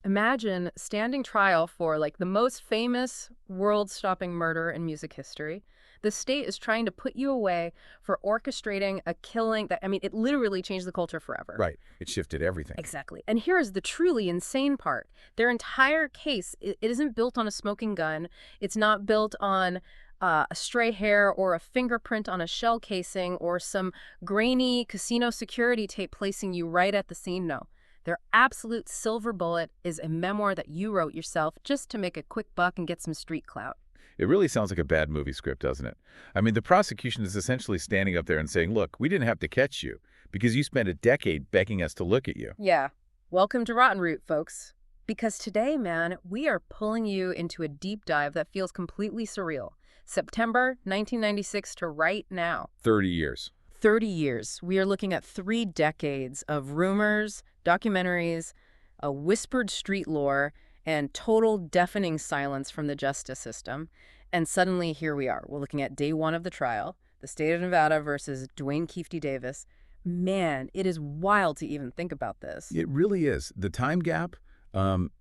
Imagine standing trial for like the most famous world-stopping murder in music history. The state is trying to put you away for orchestrating a killing that, I mean, it literally changed the culture forever. Right. It shifted everything. Exactly. And here is the truly insane part. Their entire case, it isn't built on a smoking gun. It's not built on a stray hair or a fingerprint on a shell casing or some grainy casino security tape placing you right at the scene. No. Their absolute silver bullet is a memoir that you wrote yourself just to make a quick buck and get some street clout. It really sounds like a bad movie script, doesn't it? I mean, the prosecution is essentially standing up there and saying, look, we didn't have to catch you because you spent a decade begging us to look at you. Yeah. Welcome to Rotten Root, folks. Because today, man, we are pulling you into a deep dive that feels completely surreal. September 1996 to right now. 30 years. 30 years. We are looking at 3 decades of rumors, documentaries, a whispered street lore, and total deafening silence from the justice system. And suddenly, here we are. We're looking at day 1 of the trial, the state of Nevada versus Duane Keffe D. Davis. Man, it is wild to even think about this. It really is. The time gap,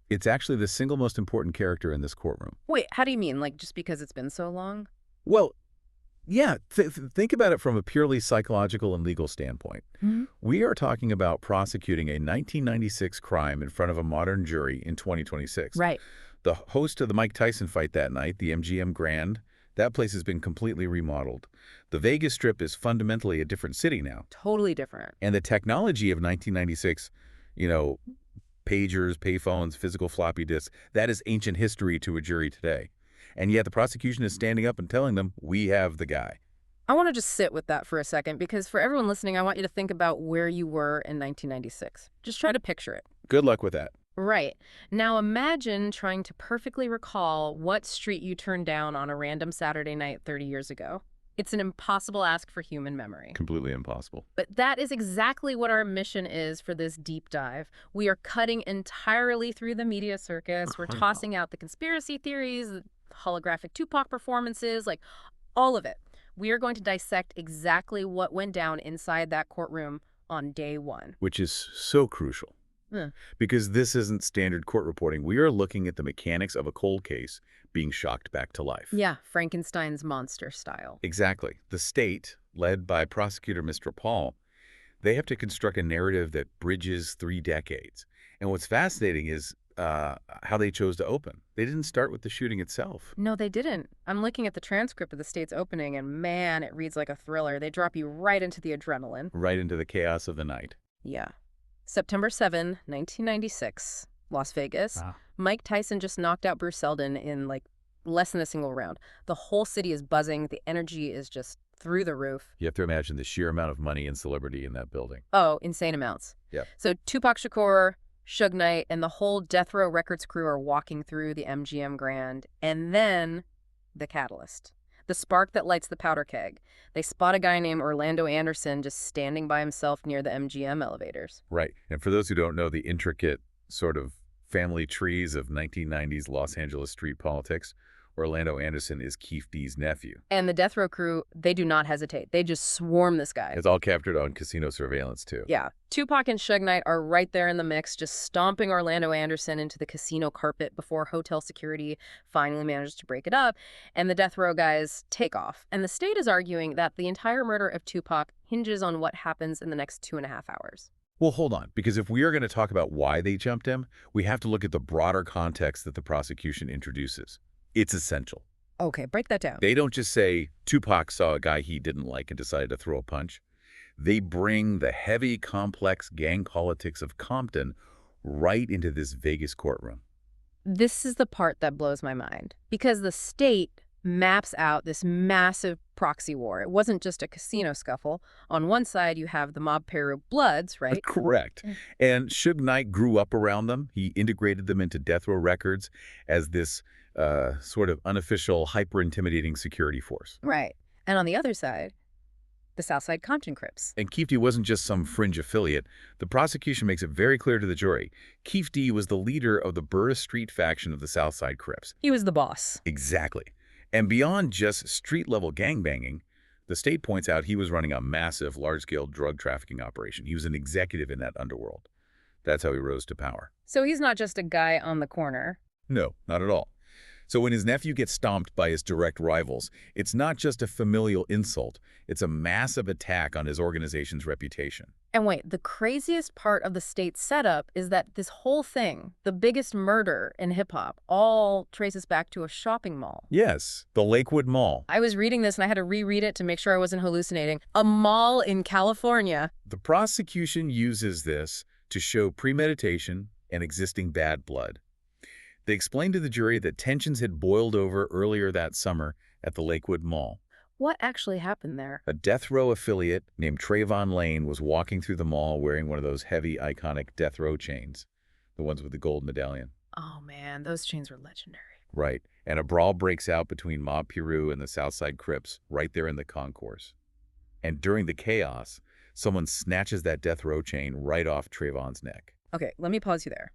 it's actually the single most important character in this courtroom. Wait, how do you mean? Like, just because it's been so long? Well, yeah, think about it from a purely psychological and legal standpoint. Mm-hmm. We are talking about prosecuting a 1996 crime in front of a modern jury in 2026. Right. The host of the Mike Tyson fight that night, the MGM Grand, that place has been completely remodeled. The Vegas Strip is fundamentally a different city now. Totally different. And the technology of 1996, pagers, payphones, physical floppy disks, that is ancient history to a jury today. And yet the prosecution is standing up and telling them, we have the guy. I want to just sit with that for a second, because for everyone listening, I want you to think about where you were in 1996. Just try to picture it. Good luck with that. Right. Now imagine trying to perfectly recall what street you turned down on a random Saturday night 30 years ago. It's an impossible ask for human memory. Completely impossible. But that is exactly what our mission is for this deep dive. We are cutting entirely through the media circus. We're tossing out the conspiracy theories, the holographic Tupac performances, like all of it. We are going to dissect exactly what went down inside that courtroom on day 1. Which is so crucial. Because this isn't standard court reporting. We are looking at the mechanics of a cold case being shocked back to life. Yeah, Frankenstein's monster style. Exactly. The state, led by prosecutor Mr. Paul, they have to construct a narrative that bridges 3 decades. And what's fascinating is how they chose to open. They didn't start with the shooting itself. No, they didn't. I'm looking at the transcript of the state's opening, and man, it reads like a thriller. They drop you right into the adrenaline. Right into the chaos of the night. Yeah. September 7, 1996, Las Vegas. Mike Tyson just knocked out Bruce Seldon in like less than a single round. The whole city is buzzing. The energy is just through the roof. You have to imagine the sheer amount of money and celebrity in that building. Oh, insane amounts. Yeah. So Tupac Shakur, Suge Knight, and the whole Death Row Records crew are walking through the MGM Grand. And then the catalyst. The spark that lights the powder keg. They spot a guy named Orlando Anderson just standing by himself near the MGM elevators. Right. And for those who don't know the intricate sort of family trees of 1990s Los Angeles street politics, Orlando Anderson is Keefe D's nephew. And the Death Row crew, they do not hesitate. They just swarm this guy. It's all captured on casino surveillance, too. Yeah. Tupac and Suge Knight are right there in the mix, just stomping Orlando Anderson into the casino carpet before hotel security finally manages to break it up. And the Death Row guys take off. And the state is arguing that the entire murder of Tupac hinges on what happens in the next 2.5 hours. Well, hold on, because if we are going to talk about why they jumped him, we have to look at the broader context that the prosecution introduces. It's essential. Okay, break that down. They don't just say Tupac saw a guy he didn't like and decided to throw a punch. They bring the heavy, complex gang politics of Compton right into this Vegas courtroom. This is the part that blows my mind, because the state maps out this massive proxy war. It wasn't just a casino scuffle. On one side, you have the mob Peru Bloods, right? Correct. And Suge Knight grew up around them. He integrated them into Death Row Records as this sort of unofficial, hyper-intimidating security force. Right. And on the other side, the Southside Compton Crips. And Keefe D wasn't just some fringe affiliate. The prosecution makes it very clear to the jury. Keefe D was the leader of the Burr Street faction of the Southside Crips. He was the boss. Exactly. And beyond just street-level gangbanging, the state points out he was running a massive, large-scale drug trafficking operation. He was an executive in that underworld. That's how he rose to power. So he's not just a guy on the corner. No, not at all. So when his nephew gets stomped by his direct rivals, it's not just a familial insult. It's a massive attack on his organization's reputation. And wait, the craziest part of the state setup is that this whole thing, the biggest murder in hip-hop, all traces back to a shopping mall. Yes, the Lakewood Mall. I was reading this and I had to reread it to make sure I wasn't hallucinating. A mall in California. The prosecution uses this to show premeditation and existing bad blood. They explained to the jury that tensions had boiled over earlier that summer at the Lakewood Mall. What actually happened there? A death row affiliate named Trayvon Lane was walking through the mall wearing one of those heavy, iconic death row chains, the ones with the gold medallion. Oh man, those chains were legendary. Right, and a brawl breaks out between Mob Piru and the Southside Crips right there in the concourse. And during the chaos, someone snatches that death row chain right off Trayvon's neck. Okay, let me pause you there.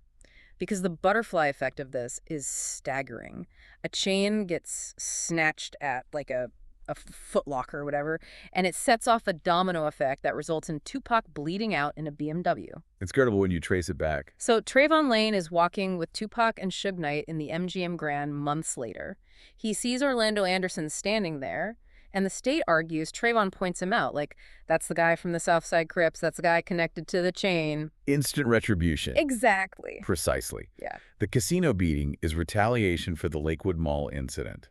Because the butterfly effect of this is staggering. A chain gets snatched at like a Foot Locker or whatever, and it sets off a domino effect that results in Tupac bleeding out in a BMW. It's incredible when you trace it back. So Trayvon Lane is walking with Tupac and Suge Knight in the MGM Grand months later. He sees Orlando Anderson standing there, and the state argues Trayvon points him out, like, that's the guy from the Southside Crips, that's the guy connected to the chain. Instant retribution. Exactly. Precisely. Yeah. The casino beating is retaliation for the Lakewood Mall incident.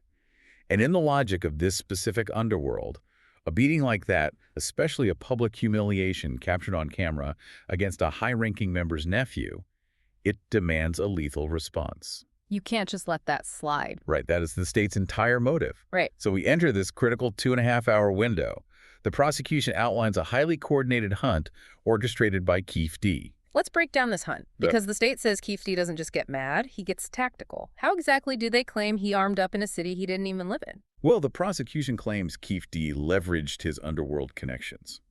And in the logic of this specific underworld, a beating like that, especially a public humiliation captured on camera against a high-ranking member's nephew, it demands a lethal response. You can't just let that slide. Right, that is the state's entire motive. Right. So we enter this critical 2.5-hour window. The prosecution outlines a highly coordinated hunt orchestrated by Keffe D. Let's break down this hunt, because the state says Keefe D doesn't just get mad, he gets tactical. How exactly do they claim he armed up in a city he didn't even live in? Well, the prosecution claims Keffe D leveraged his underworld connections.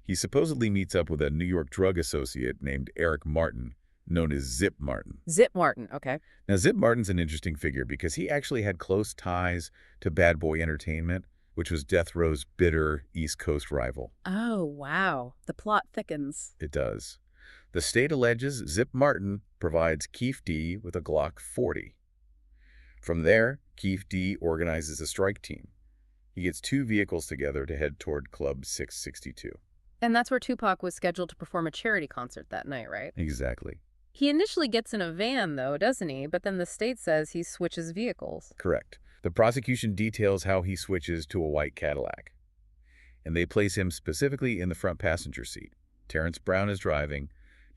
He supposedly meets up with a New York drug associate named Eric Martin, known as Zip Martin. Zip Martin, okay. Now, Zip Martin's an interesting figure because he actually had close ties to Bad Boy Entertainment, which was Death Row's bitter East Coast rival. Oh, wow. The plot thickens. It does. The state alleges Zip Martin provides Keffe D with a Glock 40. From there, Keffe D organizes a strike team. He gets 2 vehicles together to head toward Club 662. And that's where Tupac was scheduled to perform a charity concert that night, right? Exactly. He initially gets in a van, though, doesn't he? But then the state says he switches vehicles. Correct. The prosecution details how he switches to a white Cadillac. And they place him specifically in the front passenger seat. Terrence Brown is driving.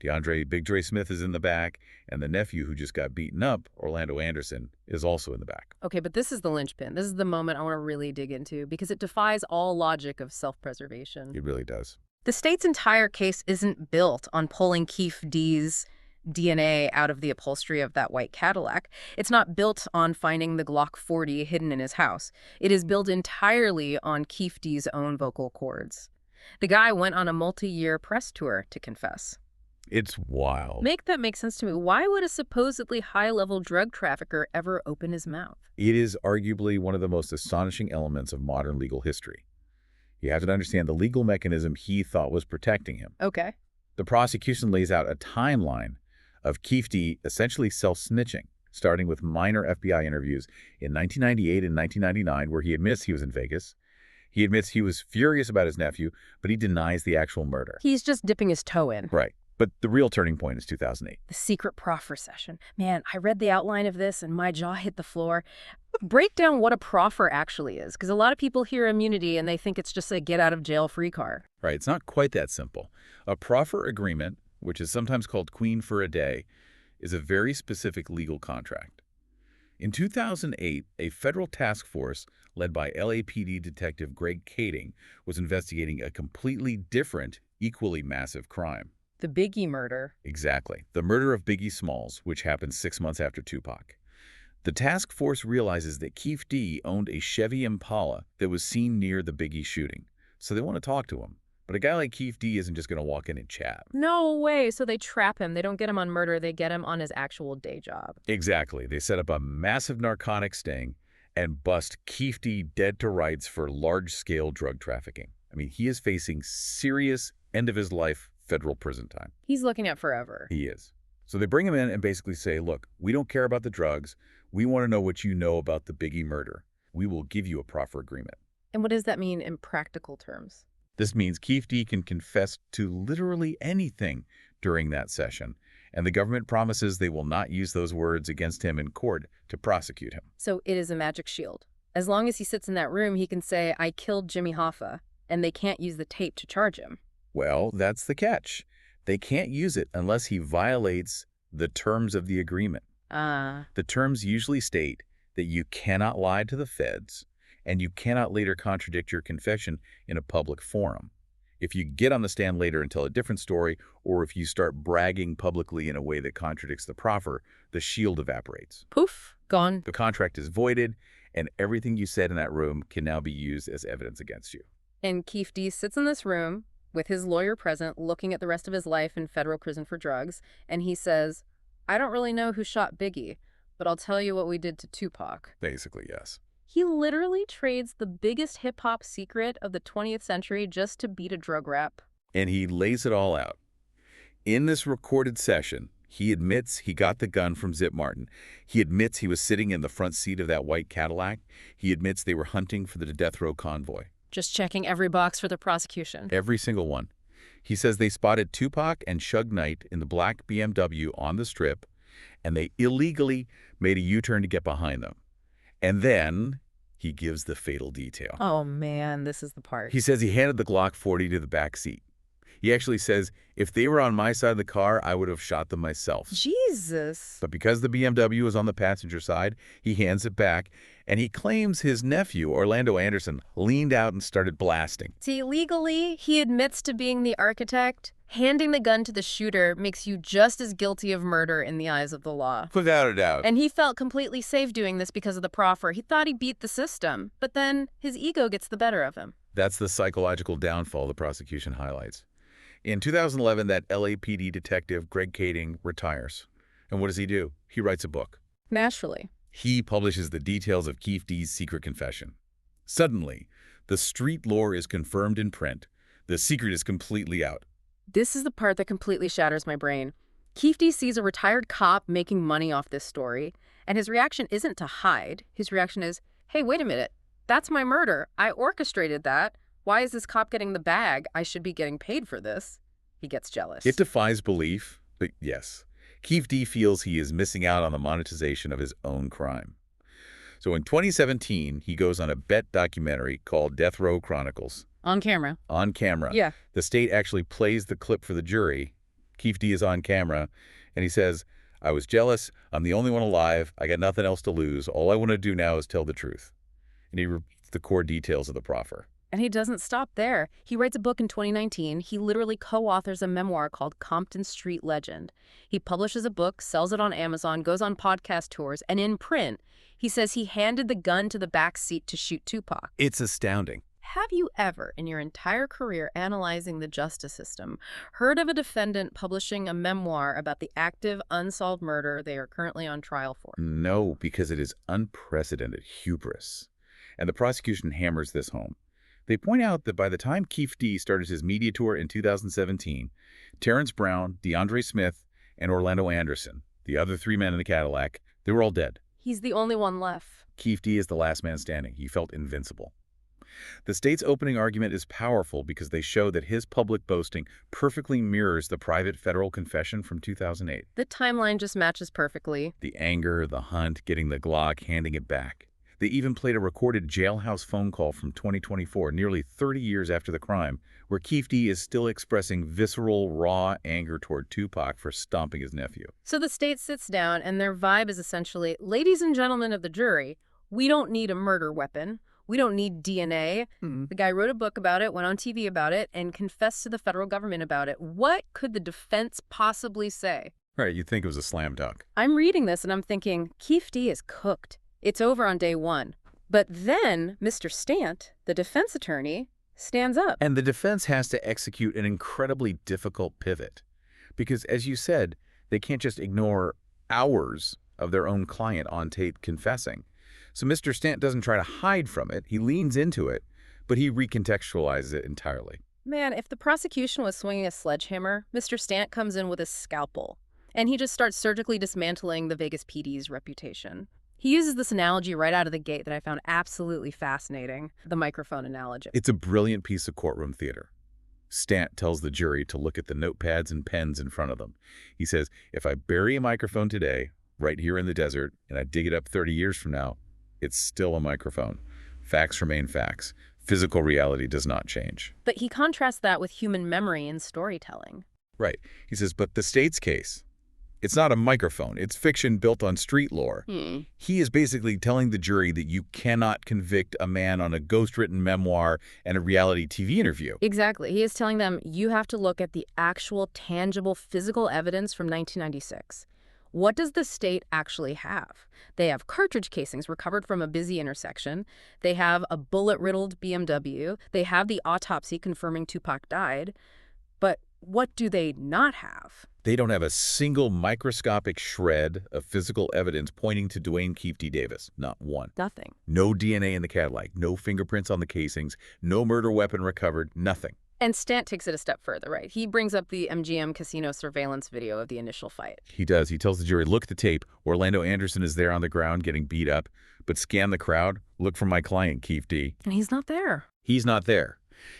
DeAndre Big Dre Smith is in the back, and the nephew who just got beaten up, Orlando Anderson, is also in the back. Okay, but this is the linchpin. This is the moment I want to really dig into because it defies all logic of self-preservation. It really does. The state's entire case isn't built on pulling Keefe D's DNA out of the upholstery of that white Cadillac. It's not built on finding the Glock 40 hidden in his house. It is built entirely on Keefe D's own vocal cords. The guy went on a multi-year press tour to confess. It's wild. Make that make sense to me. Why would a supposedly high-level drug trafficker ever open his mouth? It is arguably one of the most astonishing elements of modern legal history. You have to understand the legal mechanism he thought was protecting him. Okay. The prosecution lays out a timeline of Keffe D essentially self-snitching, starting with minor FBI interviews in 1998 and 1999 where he admits he was in Vegas. He admits he was furious about his nephew, but he denies the actual murder. He's just dipping his toe in. Right. But the real turning point is 2008. The secret proffer session. Man, I read the outline of this and my jaw hit the floor. Break down what a proffer actually is, because a lot of people hear immunity and they think it's just a get-out-of-jail-free card. Right. It's not quite that simple. A proffer agreement, which is sometimes called Queen for a Day, is a very specific legal contract. In 2008, a federal task force led by LAPD Detective Greg Kading was investigating a completely different, equally massive crime. The Biggie murder. Exactly. The murder of Biggie Smalls, which happened 6 months after Tupac. The task force realizes that Keffe D owned a Chevy Impala that was seen near the Biggie shooting. So they want to talk to him. But a guy like Keffe D isn't just going to walk in and chat. No way. So they trap him. They don't get him on murder. They get him on his actual day job. Exactly. They set up a massive narcotics sting and bust Keffe D dead to rights for large-scale drug trafficking. I mean, he is facing serious end-of-his-life federal prison time. He's looking at forever. He is. So they bring him in and basically say, look, we don't care about the drugs. We want to know what you know about the Biggie murder. We will give you a proffer agreement. And what does that mean in practical terms? This means Keffe D can confess to literally anything during that session, and the government promises they will not use those words against him in court to prosecute him. So it is a magic shield. As long as he sits in that room, he can say, I killed Jimmy Hoffa, and they can't use the tape to charge him. Well, that's the catch. They can't use it unless he violates the terms of the agreement. The terms usually state that you cannot lie to the feds, and you cannot later contradict your confession in a public forum. If you get on the stand later and tell a different story, or if you start bragging publicly in a way that contradicts the proffer, the shield evaporates. Poof, gone. The contract is voided, and everything you said in that room can now be used as evidence against you. And Keffe D sits in this room with his lawyer present, looking at the rest of his life in federal prison for drugs, and he says, I don't really know who shot Biggie, but I'll tell you what we did to Tupac. Basically, yes. He literally trades the biggest hip-hop secret of the 20th century just to beat a drug rap. And he lays it all out. In this recorded session, he admits he got the gun from Zip Martin. He admits he was sitting in the front seat of that white Cadillac. He admits they were hunting for the death row convoy. Just checking every box for the prosecution. Every single one. He says they spotted Tupac and Suge Knight in the black BMW on the strip, and they illegally made a U-turn to get behind them. And then he gives the fatal detail. Oh, man, this is the part. He says he handed the Glock 40 to the back seat. He actually says, if they were on my side of the car, I would have shot them myself. Jesus. But because the BMW was on the passenger side, he hands it back, and he claims his nephew, Orlando Anderson, leaned out and started blasting. See, legally, he admits to being the architect. Handing the gun to the shooter makes you just as guilty of murder in the eyes of the law. Without a doubt. And he felt completely safe doing this because of the proffer. He thought he beat the system, but then his ego gets the better of him. That's the psychological downfall the prosecution highlights. In 2011, that LAPD detective, Greg Kading, retires. And what does he do? He writes a book. Naturally. He publishes the details of Keffe D's secret confession. Suddenly, the street lore is confirmed in print. The secret is completely out. This is the part that completely shatters my brain. Keffe D sees a retired cop making money off this story, and his reaction isn't to hide. His reaction is, hey, wait a minute. That's my murder. I orchestrated that. Why is this cop getting the bag? I should be getting paid for this. He gets jealous. It defies belief, but yes, Keffe D feels he is missing out on the monetization of his own crime. So in 2017, he goes on a bet documentary called Death Row Chronicles. On camera. On camera. Yeah. The state actually plays the clip for the jury. Keffe D is on camera, and he says, I was jealous. I'm the only one alive. I got nothing else to lose. All I want to do now is tell the truth. And he repeats the core details of the proffer. And he doesn't stop there. He writes a book in 2019. He literally co-authors a memoir called Compton Street Legend. He publishes a book, sells it on Amazon, goes on podcast tours, and in print, he says he handed the gun to the back seat to shoot Tupac. It's astounding. Have you ever, in your entire career analyzing the justice system, heard of a defendant publishing a memoir about the active, unsolved murder they are currently on trial for? No, because it is unprecedented hubris. And the prosecution hammers this home. They point out that by the time Keffe D started his media tour in 2017, Terrence Brown, DeAndre Smith, and Orlando Anderson, the other three men in the Cadillac, they were all dead. He's the only one left. Keffe D is the last man standing. He felt invincible. The state's opening argument is powerful because they show that his public boasting perfectly mirrors the private federal confession from 2008. The timeline just matches perfectly. The anger, the hunt, getting the Glock, handing it back. They even played a recorded jailhouse phone call from 2024, nearly 30 years after the crime, where Keffe D is still expressing visceral, raw anger toward Tupac for stomping his nephew. So the state sits down, and their vibe is essentially, ladies and gentlemen of the jury, we don't need a murder weapon. We don't need DNA. The guy wrote a book about it, went on TV about it, and confessed to the federal government about it. What could the defense possibly say? Right, you'd think it was a slam dunk. I'm reading this, and I'm thinking, Keffe D is cooked. It's over on day one. But then Mr. Stant, the defense attorney, stands up. And the defense has to execute an incredibly difficult pivot. Because, as you said, they can't just ignore hours of their own client on tape confessing. So Mr. Stant doesn't try to hide from it. He leans into it, but he recontextualizes it entirely. Man, if the prosecution was swinging a sledgehammer, Mr. Stant comes in with a scalpel, and he just starts surgically dismantling the Vegas PD's reputation. He uses this analogy right out of the gate that I found absolutely fascinating, the microphone analogy. It's a brilliant piece of courtroom theater. Stant tells the jury to look at the notepads and pens in front of them. He says, if I bury a microphone today, right here in the desert, and I dig it up 30 years from now, it's still a microphone. Facts remain facts. Physical reality does not change. But he contrasts that with human memory and storytelling. Right. He says, but the state's case, it's not a microphone. It's fiction built on street lore. He is basically telling the jury that you cannot convict a man on a ghostwritten memoir and a reality TV interview. Exactly. He is telling them you have to look at the actual, tangible, physical evidence from 1996. What does the state actually have? They have cartridge casings recovered from a busy intersection. They have a bullet-riddled BMW. They have the autopsy confirming Tupac died. But what do they not have? They don't have a single microscopic shred of physical evidence pointing to Duane Keffe D. Davis. Not one. Nothing. No DNA in the Cadillac. No fingerprints on the casings. No murder weapon recovered. Nothing. And Stant takes it a step further, right? He brings up the MGM casino surveillance video of the initial fight. He does. He tells the jury, look at the tape. Orlando Anderson is there on the ground getting beat up. But scan the crowd. Look for my client, Keffe D. And he's not there. He's not there.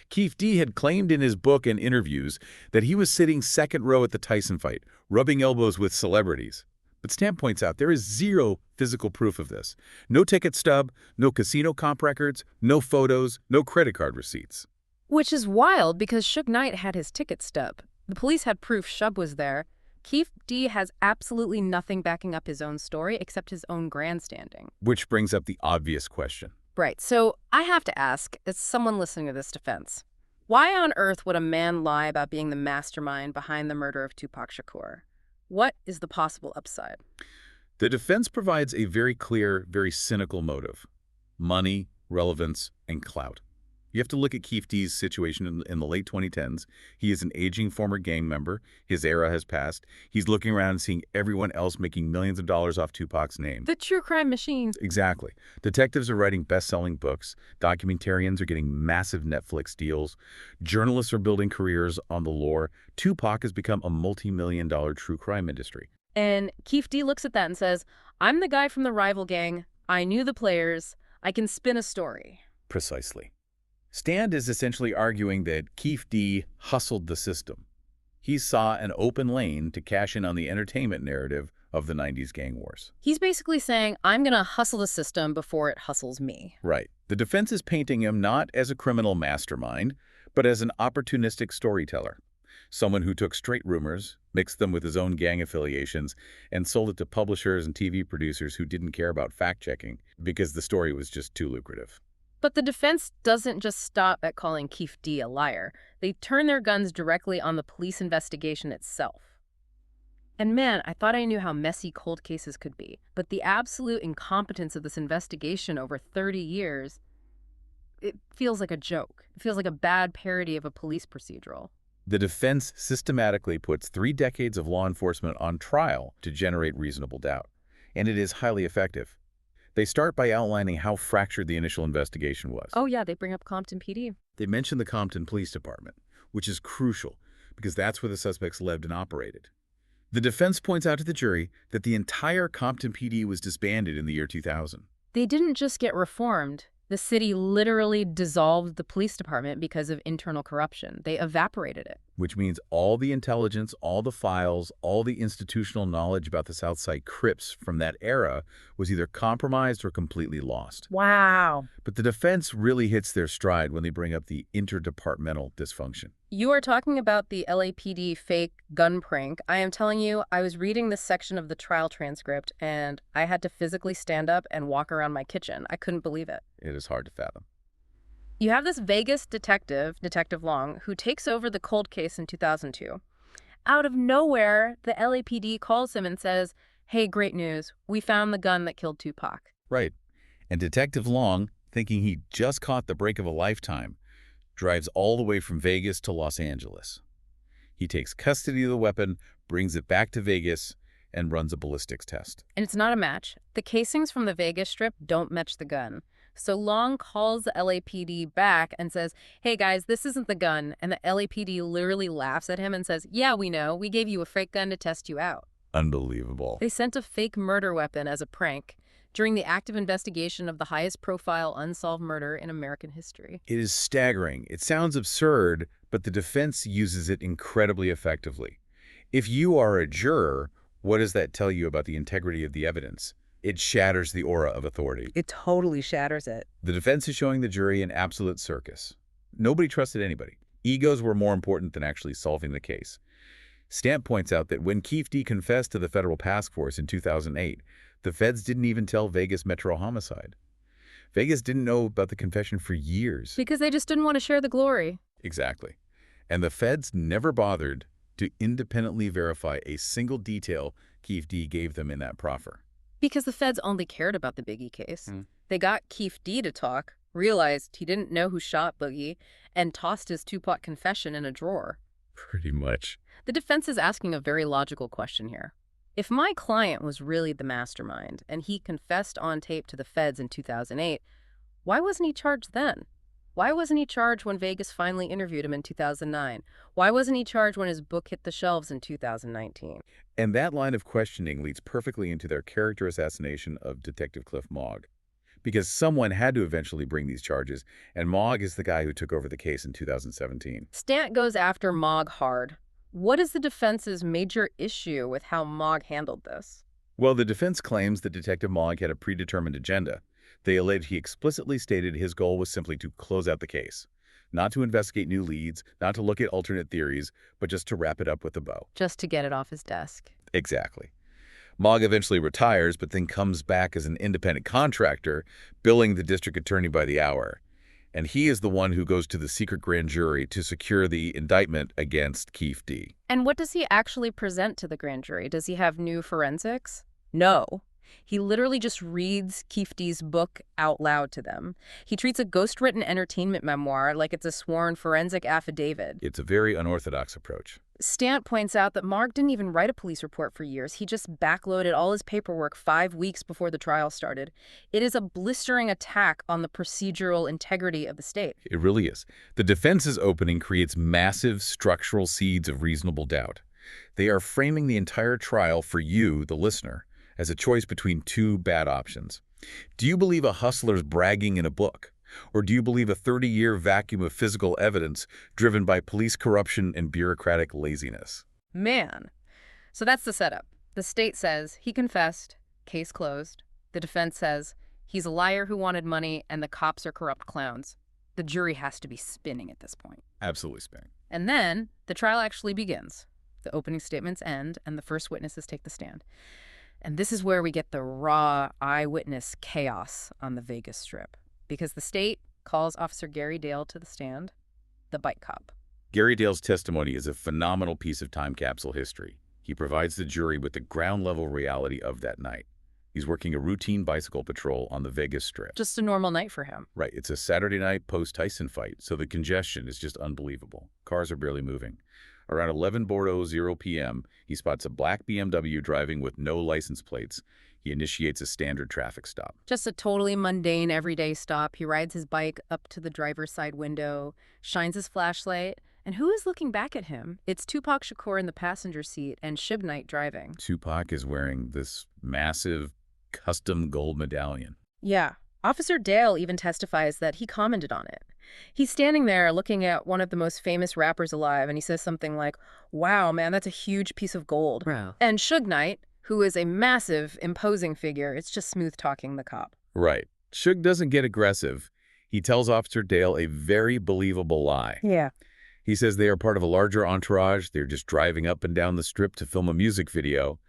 Keffe D had claimed in his book and interviews that he was sitting second row at the Tyson fight, rubbing elbows with celebrities. But Stant points out there is zero physical proof of this. No ticket stub, no casino comp records, no photos, no credit card receipts. Which is wild because Suge Knight had his ticket stub. The police had proof Shub was there. Keffe D has absolutely nothing backing up his own story except his own grandstanding. Which brings up the obvious question. Right, so I have to ask, as someone listening to this defense, why on earth would a man lie about being the mastermind behind the murder of Tupac Shakur? What is the possible upside? The defense provides a very clear, very cynical motive. Money, relevance, and clout. You have to look at Keffe D's situation in the late 2010s. He is an aging former gang member. His era has passed. He's looking around and seeing everyone else making millions of dollars off Tupac's name. The true crime machine. Exactly. Detectives are writing best-selling books. Documentarians are getting massive Netflix deals. Journalists are building careers on the lore. Tupac has become a multi-million-dollar true crime industry. And Keffe D looks at that and says, I'm the guy from the rival gang. I knew the players. I can spin a story. Precisely. Stant is essentially arguing that Keffe D hustled the system. He saw an open lane to cash in on the entertainment narrative of the 90s gang wars. He's basically saying, I'm going to hustle the system before it hustles me. Right. The defense is painting him not as a criminal mastermind, but as an opportunistic storyteller. Someone who took straight rumors, mixed them with his own gang affiliations, and sold it to publishers and TV producers who didn't care about fact-checking because the story was just too lucrative. But the defense doesn't just stop at calling Keffe D a liar. They turn their guns directly on the police investigation itself. And man, I thought I knew how messy cold cases could be. But the absolute incompetence of this investigation over 30 years, it feels like a joke. It feels like a bad parody of a police procedural. The defense systematically puts 3 decades of law enforcement on trial to generate reasonable doubt. And it is highly effective. They start by outlining how fractured the initial investigation was. Oh yeah, they bring up Compton PD. They mention the Compton Police Department, which is crucial because that's where the suspects lived and operated. The defense points out to the jury that the entire Compton PD was disbanded in the year 2000. They didn't just get reformed. The city literally dissolved the police department because of internal corruption. They evaporated it. Which means all the intelligence, all the files, all the institutional knowledge about the Southside Crips from that era was either compromised or completely lost. Wow. But the defense really hits their stride when they bring up the interdepartmental dysfunction. You are talking about the LAPD fake gun prank. I am telling you, I was reading this section of the trial transcript, and I had to physically stand up and walk around my kitchen. I couldn't believe it. It is hard to fathom. You have this Vegas detective, Detective Long, who takes over the cold case in 2002. Out of nowhere, the LAPD calls him and says, hey, great news. We found the gun that killed Tupac. Right. And Detective Long, thinking he just caught the break of a lifetime, drives all the way from Vegas to Los Angeles. He takes custody of the weapon, brings it back to Vegas, and runs a ballistics test. And it's not a match. The casings from the Vegas Strip don't match the gun. So Long calls the LAPD back and says, hey guys, this isn't the gun. And the LAPD literally laughs at him and says, yeah, we know. We gave you a fake gun to test you out. Unbelievable. They sent a fake murder weapon as a prank during the active investigation of the highest profile unsolved murder in American history. It is staggering. It sounds absurd, but the defense uses it incredibly effectively. If you are a juror, what does that tell you about the integrity of the evidence? It shatters the aura of authority. It totally shatters it. The defense is showing the jury an absolute circus. Nobody trusted anybody. Egos were more important than actually solving the case. Stamp points out that when Keffe D confessed to the federal task force in 2008, the feds didn't even tell Vegas Metro Homicide. Vegas didn't know about the confession for years. Because they just didn't want to share the glory. Exactly. And the feds never bothered to independently verify a single detail Keffe D gave them in that proffer. Because the feds only cared about the Biggie case. They got Keffe D to talk, realized he didn't know who shot Boogie, and tossed his Tupac confession in a drawer. Pretty much. The defense is asking a very logical question here. If my client was really the mastermind and he confessed on tape to the feds in 2008, why wasn't he charged then? Why wasn't he charged when Vegas finally interviewed him in 2009? Why wasn't he charged when his book hit the shelves in 2019? And that line of questioning leads perfectly into their character assassination of Detective Cliff Mogg. Because someone had to eventually bring these charges, and Mogg is the guy who took over the case in 2017. Stant goes after Mogg hard. What is the defense's major issue with how Mogg handled this? Well, the defense claims that Detective Mogg had a predetermined agenda. They allege he explicitly stated his goal was simply to close out the case. Not to investigate new leads, not to look at alternate theories, but just to wrap it up with a bow. Just to get it off his desk. Exactly. Mogg eventually retires, but then comes back as an independent contractor, billing the district attorney by the hour. And he is the one who goes to the secret grand jury to secure the indictment against Keffe D. And what does he actually present to the grand jury? Does he have new forensics? No. He literally just reads Keffe D's book out loud to them. He treats a ghost-written entertainment memoir like it's a sworn forensic affidavit. It's a very unorthodox approach. Stant points out that Mogg didn't even write a police report for years. He just backloaded all his paperwork 5 weeks before the trial started. It is a blistering attack on the procedural integrity of the state. It really is. The defense's opening creates massive structural seeds of reasonable doubt. They are framing the entire trial for you, the listener, as a choice between two bad options. Do you believe a hustler's bragging in a book? Or do you believe a 30-year vacuum of physical evidence driven by police corruption and bureaucratic laziness? Man. So that's the setup. The state says he confessed, case closed. The defense says he's a liar who wanted money and the cops are corrupt clowns. The jury has to be spinning at this point. Absolutely spinning. And then the trial actually begins. The opening statements end and the first witnesses take the stand. And this is where we get the raw eyewitness chaos on the Vegas Strip. Because the state calls Officer Gary Dale to the stand, the bike cop. Gary Dale's testimony is a phenomenal piece of time capsule history. He provides the jury with the ground-level reality of that night. He's working a routine bicycle patrol on the Vegas Strip. Just a normal night for him. Right. It's a Saturday night post-Tyson fight, so the congestion is just unbelievable. Cars are barely moving. Around 11:40 p.m., he spots a black BMW driving with no license plates. He initiates a standard traffic stop. Just a totally mundane, everyday stop. He rides his bike up to the driver's side window, shines his flashlight, and who is looking back at him? It's Tupac Shakur in the passenger seat and Suge Knight driving. Tupac is wearing this massive custom gold medallion. Yeah. Officer Dale even testifies that he commented on it. He's standing there looking at one of the most famous rappers alive, and he says something like, wow, man, that's a huge piece of gold. Bro. And Suge Knight, who is a massive, imposing figure, it's just smooth-talking the cop. Right. Suge doesn't get aggressive. He tells Officer Dale a very believable lie. Yeah. He says they are part of a larger entourage. They're just driving up and down the strip to film a music video.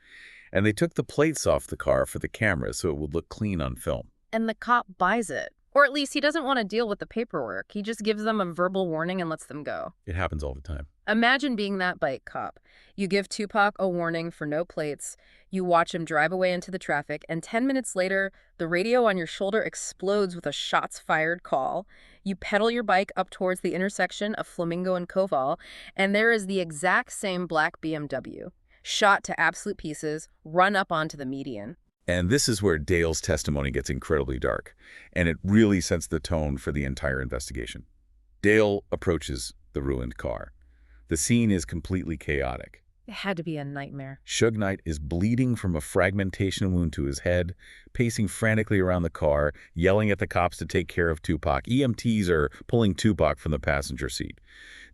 And they took the plates off the car for the camera so it would look clean on film. And the cop buys it. Or at least he doesn't want to deal with the paperwork. He just gives them a verbal warning and lets them go. It happens all the time. Imagine being that bike cop. You give Tupac a warning for no plates, you watch him drive away into the traffic, and 10 minutes later, the radio on your shoulder explodes with a shots fired call. You pedal your bike up towards the intersection of Flamingo and Koval, and there is the exact same black BMW, shot to absolute pieces, run up onto the median. And this is where Dale's testimony gets incredibly dark, and it really sets the tone for the entire investigation. Dale approaches the ruined car. The scene is completely chaotic. It had to be a nightmare. Suge Knight is bleeding from a fragmentation wound to his head, pacing frantically around the car, yelling at the cops to take care of Tupac. EMTs are pulling Tupac from the passenger seat.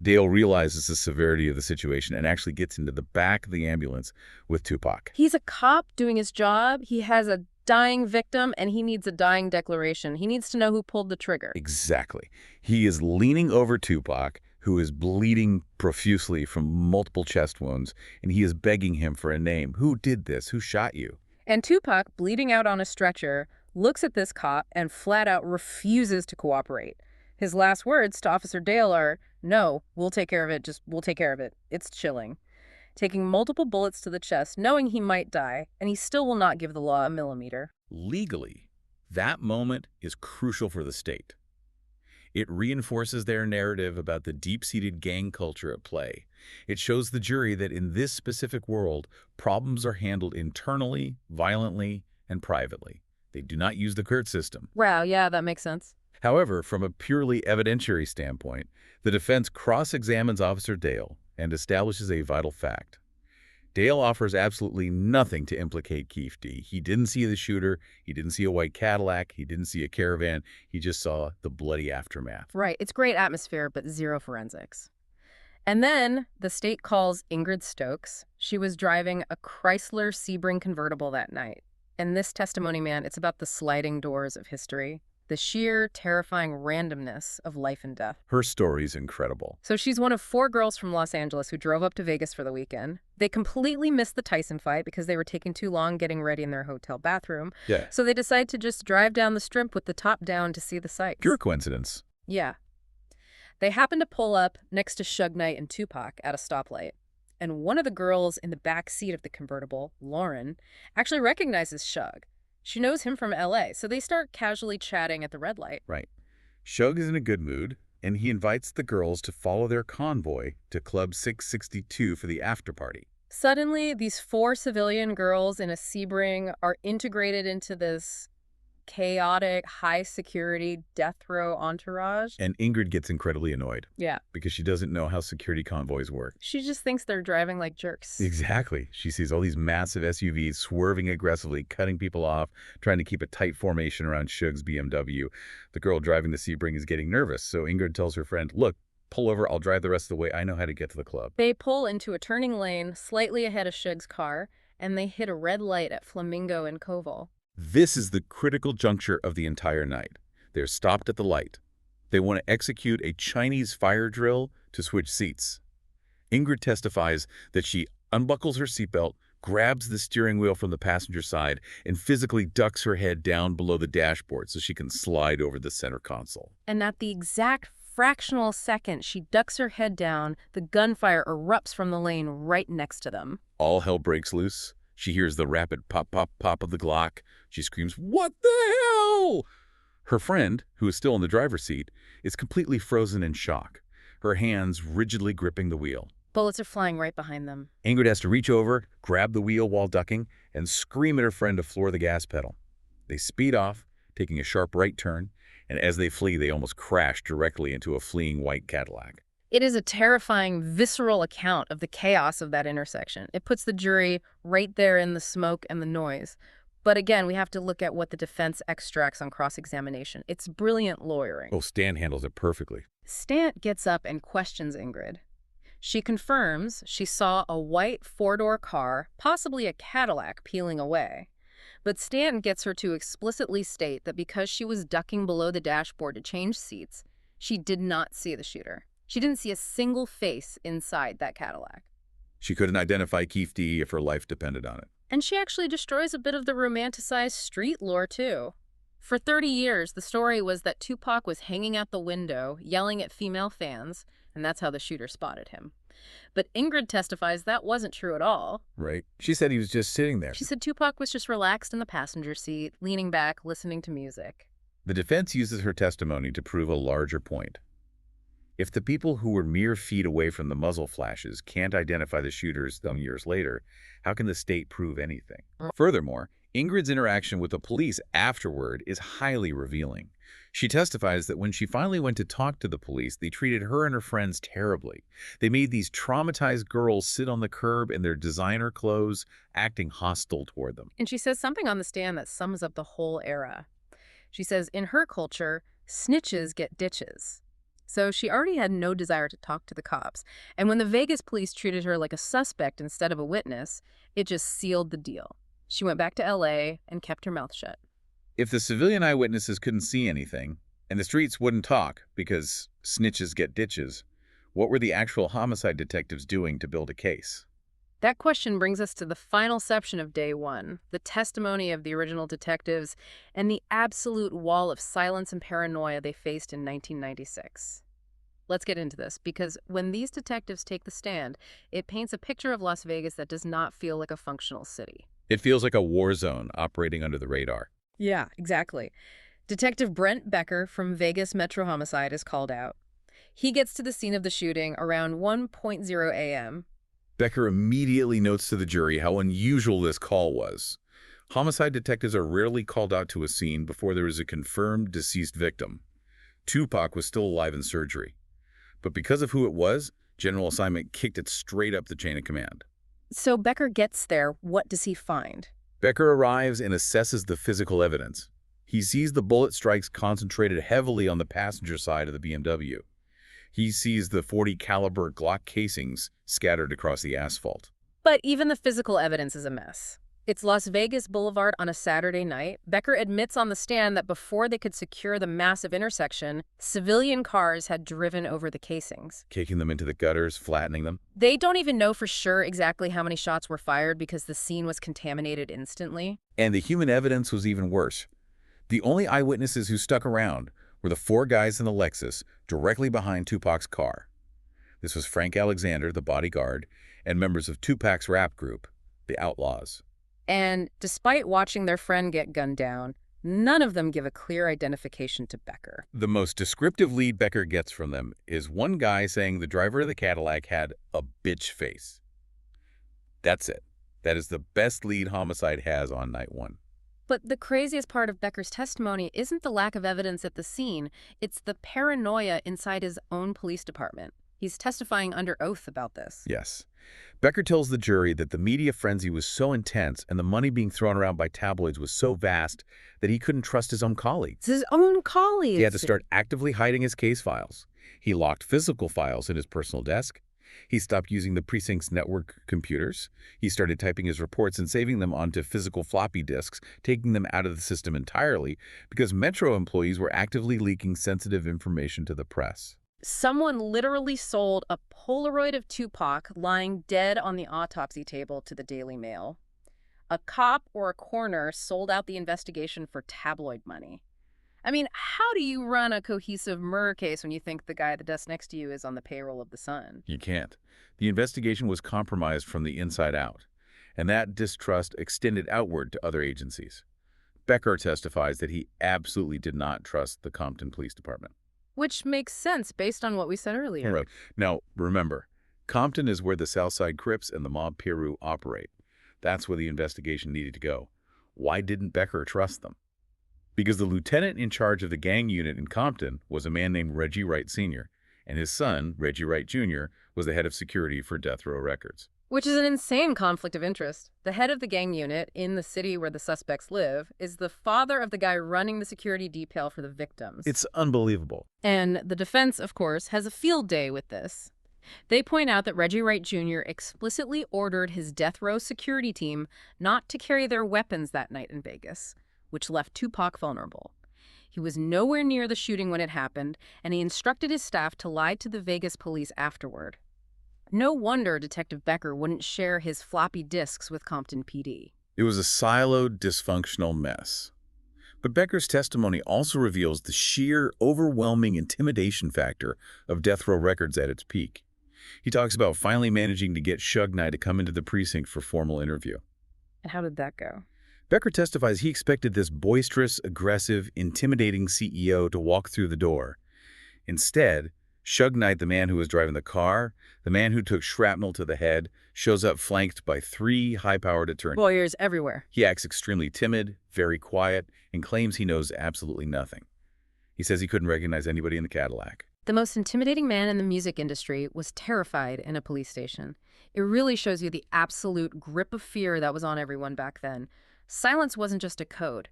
Dale realizes the severity of the situation and actually gets into the back of the ambulance with Tupac. He's a cop doing his job. He has a dying victim, and he needs a dying declaration. He needs to know who pulled the trigger. Exactly. He is leaning over Tupac, who is bleeding profusely from multiple chest wounds, and he is begging him for a name. Who did this? Who shot you? And Tupac, bleeding out on a stretcher, looks at this cop and flat out refuses to cooperate. His last words to Officer Dale are, "No, we'll take care of it. We'll take care of it. It's chilling." Taking multiple bullets to the chest, knowing he might die, and he still will not give the law a millimeter. Legally, that moment is crucial for the state. It reinforces their narrative about the deep-seated gang culture at play. It shows the jury that in this specific world, problems are handled internally, violently, and privately. They do not use the court system. Wow, yeah, that makes sense. However, from a purely evidentiary standpoint, the defense cross-examines Officer Dale and establishes a vital fact. Dale offers absolutely nothing to implicate Keffe D. He didn't see the shooter, he didn't see a white Cadillac, he didn't see a caravan, he just saw the bloody aftermath. Right, it's great atmosphere, but zero forensics. And then the state calls Ingrid Stokes. She was driving a Chrysler Sebring convertible that night. And this testimony, man, it's about the sliding doors of history. The sheer, terrifying randomness of life and death. Her story's incredible. So she's one of 4 girls from Los Angeles who drove up to Vegas for the weekend. They completely missed the Tyson fight because they were taking too long getting ready in their hotel bathroom. Yeah. So they decided to just drive down the Strip with the top down to see the sights. Pure coincidence. Yeah. They happened to pull up next to Suge Knight and Tupac at a stoplight. And one of the girls in the back seat of the convertible, Lauren, actually recognizes Suge. She knows him from L.A., so they start casually chatting at the red light. Right. Suge is in a good mood, and he invites the girls to follow their convoy to Club 662 for the after-party. Suddenly, these 4 civilian girls in a Sebring are integrated into this chaotic, high-security death row entourage. And Ingrid gets incredibly annoyed. Yeah. Because she doesn't know how security convoys work. She just thinks they're driving like jerks. Exactly. She sees all these massive SUVs swerving aggressively, cutting people off, trying to keep a tight formation around Suge's BMW. The girl driving the Sebring is getting nervous, so Ingrid tells her friend, "Look, pull over, I'll drive the rest of the way. I know how to get to the club." They pull into a turning lane slightly ahead of Suge's car, and they hit a red light at Flamingo and Koval. This is the critical juncture of the entire night. They're stopped at the light. They want to execute a Chinese fire drill to switch seats. Ingrid testifies that she unbuckles her seatbelt, grabs the steering wheel from the passenger side, and physically ducks her head down below the dashboard so she can slide over the center console. And at the exact fractional second she ducks her head down, the gunfire erupts from the lane right next to them. All hell breaks loose. She hears the rapid pop, pop, pop of the Glock. She screams, "What the hell?" Her friend, who is still in the driver's seat, is completely frozen in shock, her hands rigidly gripping the wheel. Bullets are flying right behind them. Ingrid has to reach over, grab the wheel while ducking, and scream at her friend to floor the gas pedal. They speed off, taking a sharp right turn, and as they flee, they almost crash directly into a fleeing white Cadillac. It is a terrifying, visceral account of the chaos of that intersection. It puts the jury right there in the smoke and the noise. But again, we have to look at what the defense extracts on cross-examination. It's brilliant lawyering. Oh, Stan handles it perfectly. Stant gets up and questions Ingrid. She confirms she saw a white 4-door car, possibly a Cadillac, peeling away. But Stanton gets her to explicitly state that because she was ducking below the dashboard to change seats, she did not see the shooter. She didn't see a single face inside that Cadillac. She couldn't identify Keffe D if her life depended on it. And she actually destroys a bit of the romanticized street lore, too. For 30 years, the story was that Tupac was hanging out the window, yelling at female fans, and that's how the shooter spotted him. But Ingrid testifies that wasn't true at all. Right. She said he was just sitting there. She said Tupac was just relaxed in the passenger seat, leaning back, listening to music. The defense uses her testimony to prove a larger point. If the people who were mere feet away from the muzzle flashes can't identify the shooters some years later, how can the state prove anything? Furthermore, Ingrid's interaction with the police afterward is highly revealing. She testifies that when she finally went to talk to the police, they treated her and her friends terribly. They made these traumatized girls sit on the curb in their designer clothes, acting hostile toward them. And she says something on the stand that sums up the whole era. She says, in her culture, snitches get ditches. So she already had no desire to talk to the cops. And when the Vegas police treated her like a suspect instead of a witness, it just sealed the deal. She went back to LA and kept her mouth shut. If the civilian eyewitnesses couldn't see anything, and the streets wouldn't talk because snitches get ditches, what were the actual homicide detectives doing to build a case? That question brings us to the final section of day one, the testimony of the original detectives and the absolute wall of silence and paranoia they faced in 1996. Let's get into this, because when these detectives take the stand, it paints a picture of Las Vegas that does not feel like a functional city. It feels like a war zone operating under the radar. Yeah, exactly. Detective Brent Becker from Vegas Metro Homicide is called out. He gets to the scene of the shooting around 1:00 a.m. Becker immediately notes to the jury how unusual this call was. Homicide detectives are rarely called out to a scene before there is a confirmed deceased victim. Tupac was still alive in surgery. But because of who it was, General Assignment kicked it straight up the chain of command. So Becker gets there. What does he find? Becker arrives and assesses the physical evidence. He sees the bullet strikes concentrated heavily on the passenger side of the BMW. He sees the .40 caliber Glock casings scattered across the asphalt. But even the physical evidence is a mess. It's Las Vegas Boulevard on a Saturday night. Becker admits on the stand that before they could secure the massive intersection, civilian cars had driven over the casings, Kicking them into the gutters, flattening them. They don't even know for sure exactly how many shots were fired because the scene was contaminated instantly. And the human evidence was even worse. The only eyewitnesses who stuck around were the four guys in the Lexus directly behind Tupac's car. This was Frank Alexander, the bodyguard, and members of Tupac's rap group, the Outlaws. And despite watching their friend get gunned down, none of them give a clear identification to Becker. The most descriptive lead Becker gets from them is one guy saying the driver of the Cadillac had a bitch face. That's it. That is the best lead Homicide has on night one. But the craziest part of Becker's testimony isn't the lack of evidence at the scene, it's the paranoia inside his own police department. He's testifying under oath about this. Yes. Becker tells the jury that the media frenzy was so intense and the money being thrown around by tabloids was so vast that he couldn't trust his own colleagues. It's his own colleagues. He had to start actively hiding his case files. He locked physical files in his personal desk. He stopped using the precinct's network computers. He started typing his reports and saving them onto physical floppy disks, taking them out of the system entirely because Metro employees were actively leaking sensitive information to the press. Someone literally sold a Polaroid of Tupac lying dead on the autopsy table to the Daily Mail. A cop or a coroner sold out the investigation for tabloid money. I mean, how do you run a cohesive murder case when you think the guy at the desk next to you is on the payroll of the Sun? You can't. The investigation was compromised from the inside out, and that distrust extended outward to other agencies. Becker testifies that he absolutely did not trust the Compton Police Department. Which makes sense based on what we said earlier. Right. Now, remember, Compton is where the Southside Crips and the Mob Piru operate. That's where the investigation needed to go. Why didn't Becker trust them? Because the lieutenant in charge of the gang unit in Compton was a man named Reggie Wright Sr., and his son, Reggie Wright Jr., was the head of security for Death Row Records. Which is an insane conflict of interest. The head of the gang unit in the city where the suspects live is the father of the guy running the security detail for the victims. It's unbelievable. And the defense, of course, has a field day with this. They point out that Reggie Wright Jr. explicitly ordered his death row security team not to carry their weapons that night in Vegas, which left Tupac vulnerable. He was nowhere near the shooting when it happened, and he instructed his staff to lie to the Vegas police afterward. No wonder Detective Becker wouldn't share his floppy disks with Compton PD. It was a siloed, dysfunctional mess. But Becker's testimony also reveals the sheer, overwhelming intimidation factor of Death Row Records at its peak. He talks about finally managing to get Suge Knight to come into the precinct for formal interview. And how did that go? Becker testifies he expected this boisterous, aggressive, intimidating CEO to walk through the door. Instead, Suge Knight, the man who was driving the car, the man who took shrapnel to the head, shows up flanked by 3 high-powered attorneys. Lawyers everywhere. He acts extremely timid, very quiet, and claims he knows absolutely nothing. He says he couldn't recognize anybody in the Cadillac. The most intimidating man in the music industry was terrified in a police station. It really shows you the absolute grip of fear that was on everyone back then. Silence wasn't just a code.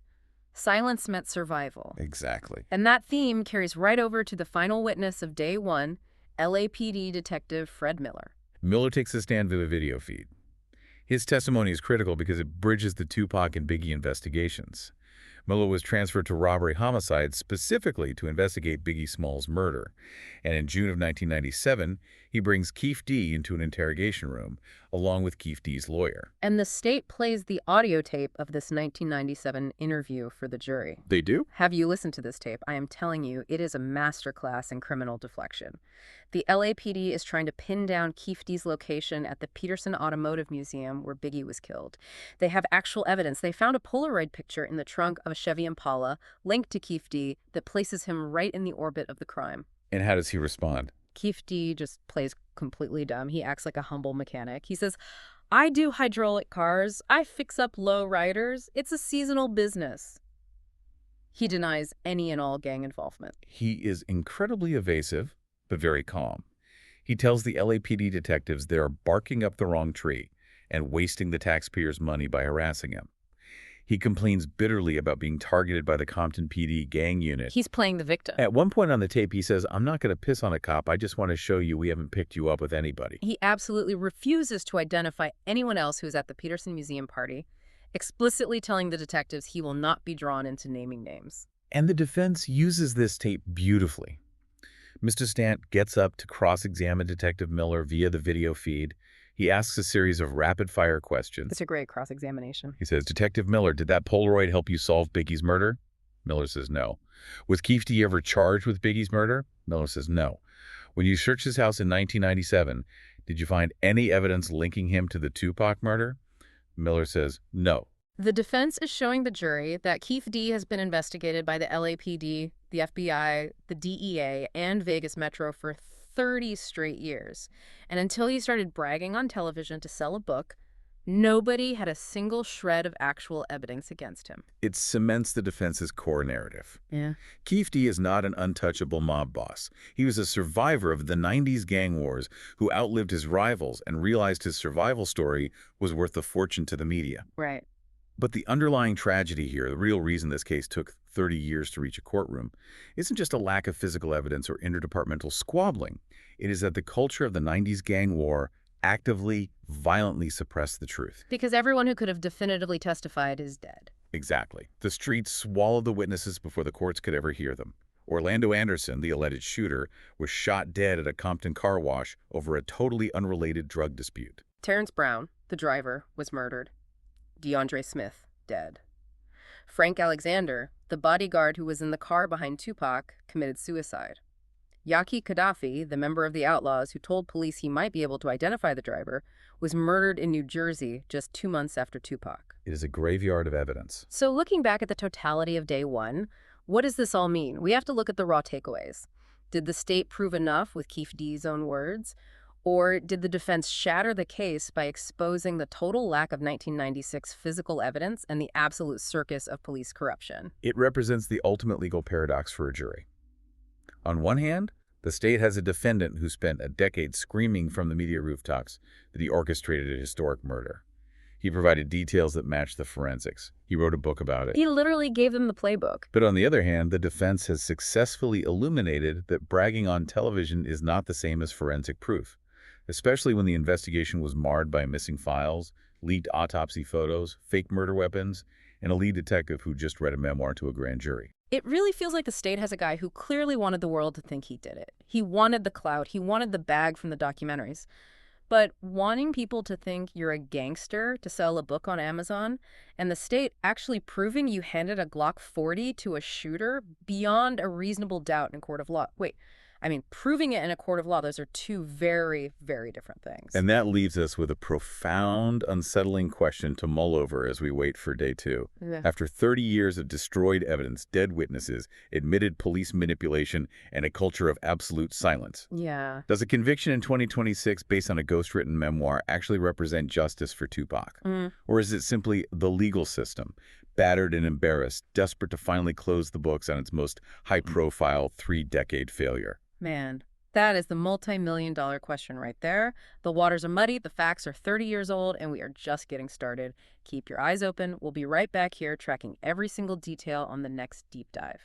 Silence meant survival. Exactly. And that theme carries right over to the final witness of day one, LAPD Detective Fred Miller. Miller takes a stand via video feed. His testimony is critical because it bridges the Tupac and Biggie investigations. Miller was transferred to robbery homicide specifically to investigate Biggie Smalls' murder. And in June of 1997, he brings Keffe D into an interrogation room, along with Keffe D's lawyer. And the state plays the audio tape of this 1997 interview for the jury. They do? Have you listened to this tape? I am telling you, it is a masterclass in criminal deflection. The LAPD is trying to pin down Keffe D's location at the Peterson Automotive Museum where Biggie was killed. They have actual evidence. They found a Polaroid picture in the trunk of a Chevy Impala linked to Keffe D that places him right in the orbit of the crime. And how does he respond? Keffe D just plays completely dumb. He acts like a humble mechanic. He says, "I do hydraulic cars. I fix up low riders. It's a seasonal business." He denies any and all gang involvement. He is incredibly evasive, but very calm. He tells the LAPD detectives they are barking up the wrong tree and wasting the taxpayers' money by harassing him. He complains bitterly about being targeted by the Compton PD gang unit. He's playing the victim. At one point on the tape, he says, "I'm not going to piss on a cop. I just want to show you we haven't picked you up with anybody." He absolutely refuses to identify anyone else who's at the Peterson Museum party, explicitly telling the detectives he will not be drawn into naming names. And the defense uses this tape beautifully. Mr. Stant gets up to cross-examine Detective Miller via the video feed. He asks a series of rapid-fire questions. It's a great cross-examination. He says, "Detective Miller, did that Polaroid help you solve Biggie's murder?" Miller says no. "Was Keffe D ever charged with Biggie's murder?" Miller says no. "When you searched his house in 1997, did you find any evidence linking him to the Tupac murder?" Miller says no. The defense is showing the jury that Keffe D has been investigated by the LAPD, the FBI, the DEA, and Vegas Metro for 30 straight years. And until he started bragging on television to sell a book, nobody had a single shred of actual evidence against him. It cements the defense's core narrative. Yeah. Keffe D is not an untouchable mob boss. He was a survivor of the 90s gang wars who outlived his rivals and realized his survival story was worth a fortune to the media. Right. But the underlying tragedy here, the real reason this case took 30 years to reach a courtroom, isn't just a lack of physical evidence or interdepartmental squabbling. It is that the culture of the 90s gang war actively, violently suppressed the truth. Because everyone who could have definitively testified is dead. Exactly. The streets swallowed the witnesses before the courts could ever hear them. Orlando Anderson, the alleged shooter, was shot dead at a Compton car wash over a totally unrelated drug dispute. Terrence Brown, the driver, was murdered. DeAndre Smith, dead. Frank Alexander, the bodyguard who was in the car behind Tupac, committed suicide. Yaki Gaddafi, the member of the Outlaws who told police he might be able to identify the driver, was murdered in New Jersey just 2 months after Tupac. It is a graveyard of evidence. So looking back at the totality of day one, what does this all mean? We have to look at the raw takeaways. Did the state prove enough with Keffe D's own words? Or did the defense shatter the case by exposing the total lack of 1996 physical evidence and the absolute circus of police corruption? It represents the ultimate legal paradox for a jury. On one hand, the state has a defendant who spent a decade screaming from the media rooftops that he orchestrated a historic murder. He provided details that matched the forensics. He wrote a book about it. He literally gave them the playbook. But on the other hand, the defense has successfully illuminated that bragging on television is not the same as forensic proof, especially when the investigation was marred by missing files, leaked autopsy photos, fake murder weapons, and a lead detective who just read a memoir to a grand jury. It really feels like the state has a guy who clearly wanted the world to think he did it. He wanted the clout. He wanted the bag from the documentaries. But wanting people to think you're a gangster to sell a book on Amazon, and the state actually proving you handed a Glock 40 to a shooter beyond a reasonable doubt in court of law. Wait, I mean, proving it in a court of law, those are two very, very different things. And that leaves us with a profound, unsettling question to mull over as we wait for day two. Yeah. After 30 years of destroyed evidence, dead witnesses, admitted police manipulation, and a culture of absolute silence, Yeah. does a conviction in 2026 based on a ghostwritten memoir actually represent justice for Tupac? Mm. Or is it simply the legal system, battered and embarrassed, desperate to finally close the books on its most high-profile three-decade failure? Man, that is the multi-million-dollar question right there. The waters are muddy, the facts are 30 years old, and we are just getting started. Keep your eyes open. We'll be right back here tracking every single detail on the next deep dive.